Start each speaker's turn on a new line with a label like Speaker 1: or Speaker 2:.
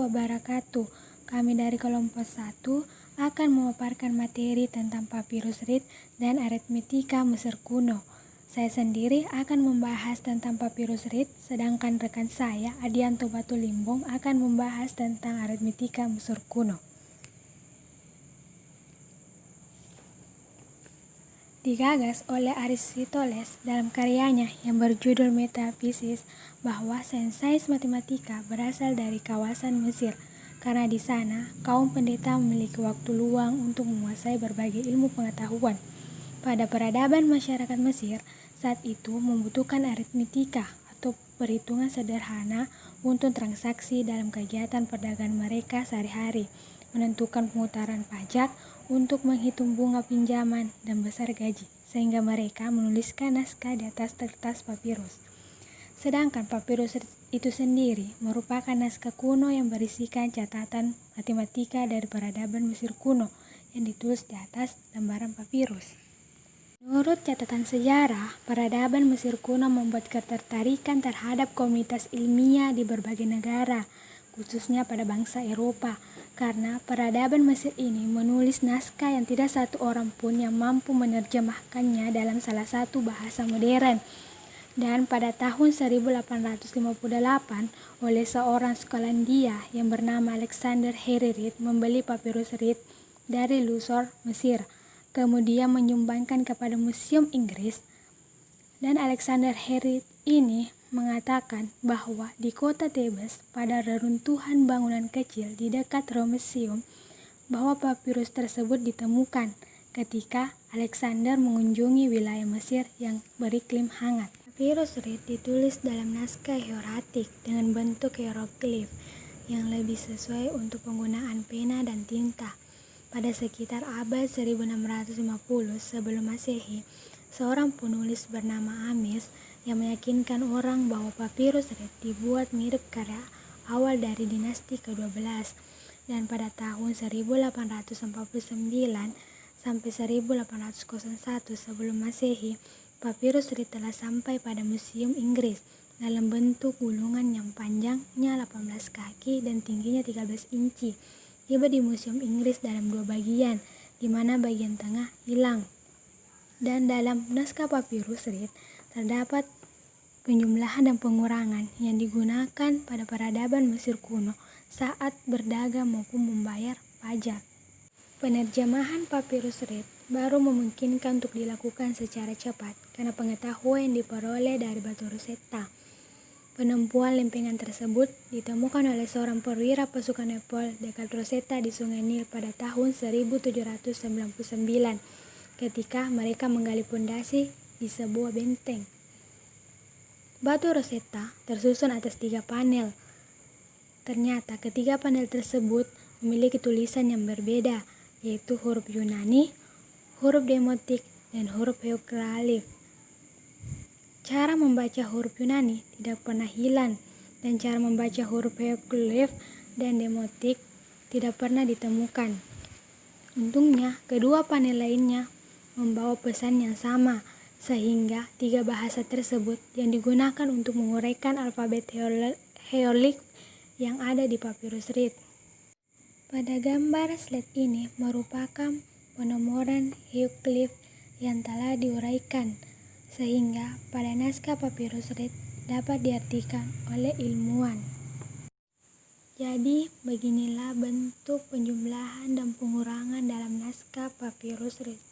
Speaker 1: Wabarakatuh. Kami dari kelompok 1 akan memaparkan materi tentang Papyrus Reed dan aritmetika Mesir kuno. Saya sendiri akan membahas tentang Papyrus Reed, sedangkan rekan saya, Adianto Batu Limbong, akan membahas tentang aritmetika Mesir kuno. Digagas oleh Aristoteles dalam karyanya yang berjudul Metafisis bahwa sains matematika berasal dari kawasan Mesir, karena di sana kaum pendeta memiliki waktu luang untuk menguasai berbagai ilmu pengetahuan. Pada peradaban masyarakat Mesir saat itu membutuhkan aritmetika atau perhitungan sederhana untuk transaksi dalam kegiatan perdagangan mereka sehari-hari, menentukan pengutaran pajak, untuk menghitung bunga pinjaman dan besar gaji, sehingga mereka menuliskan naskah di atas kertas papirus. Sedangkan papirus itu sendiri merupakan naskah kuno yang berisikan catatan matematika dari peradaban Mesir kuno yang ditulis di atas lembaran papirus. Menurut catatan sejarah, peradaban Mesir kuno membuat ketertarikan terhadap komunitas ilmiah di berbagai negara, khususnya pada bangsa Eropa, karena peradaban Mesir ini menulis naskah yang tidak satu orang pun yang mampu menerjemahkannya dalam salah satu bahasa modern. Dan pada tahun 1858, oleh seorang Skotlandia yang bernama Alexander Henry Reed membeli Papyrus Reed dari Luxor, Mesir, kemudian menyumbangkan kepada Museum Inggris. Dan Alexander Henry ini mengatakan bahwa di kota Thebes pada reruntuhan bangunan kecil di dekat Romeseum bahwa papirus tersebut ditemukan ketika Alexander mengunjungi wilayah Mesir yang beriklim hangat. Papyrus Reed ditulis dalam naskah hieratik dengan bentuk hieroglif yang lebih sesuai untuk penggunaan pena dan tinta. Pada sekitar abad 1650 sebelum Masehi, seorang penulis bernama Ames yang meyakinkan orang bahwa Papyrus Reed dibuat mirip karya awal dari dinasti ke-12, dan pada tahun 1849 sampai 1801 sebelum Masehi, Papyrus Reed telah sampai pada Museum Inggris dalam bentuk gulungan yang panjangnya 18 kaki dan tingginya 13 inci. Tiba di Museum Inggris dalam dua bagian, di mana bagian tengah hilang. Dan dalam naskah Papyrus Reed terdapat penjumlahan dan pengurangan yang digunakan pada peradaban Mesir kuno saat berdagang maupun membayar pajak. Penerjemahan Papyrus Reed baru memungkinkan untuk dilakukan secara cepat karena pengetahuan yang diperoleh dari batu Rosetta. Penemuan lempengan tersebut ditemukan oleh seorang perwira pasukan Nepal dekat Rosetta di Sungai Nil pada tahun 1799 ketika mereka menggali pondasi di sebuah benteng. Batu Rosetta tersusun atas 3 panel. Ternyata ketiga panel tersebut memiliki tulisan yang berbeda, yaitu huruf Yunani, huruf demotik, dan huruf hieroglif. Cara membaca huruf Yunani tidak pernah hilang, dan cara membaca huruf hieroglif dan demotik tidak pernah ditemukan. Untungnya, kedua panel lainnya membawa pesan yang sama, sehingga 3 bahasa tersebut yang digunakan untuk menguraikan alfabet hieroglif yang ada di Papyrus Reed. Pada gambar slide ini merupakan penomoran hieroglif yang telah diuraikan, sehingga pada naskah Papyrus Reed dapat diartikan oleh ilmuwan. Jadi, beginilah bentuk penjumlahan dan pengurangan dalam naskah Papyrus Reed.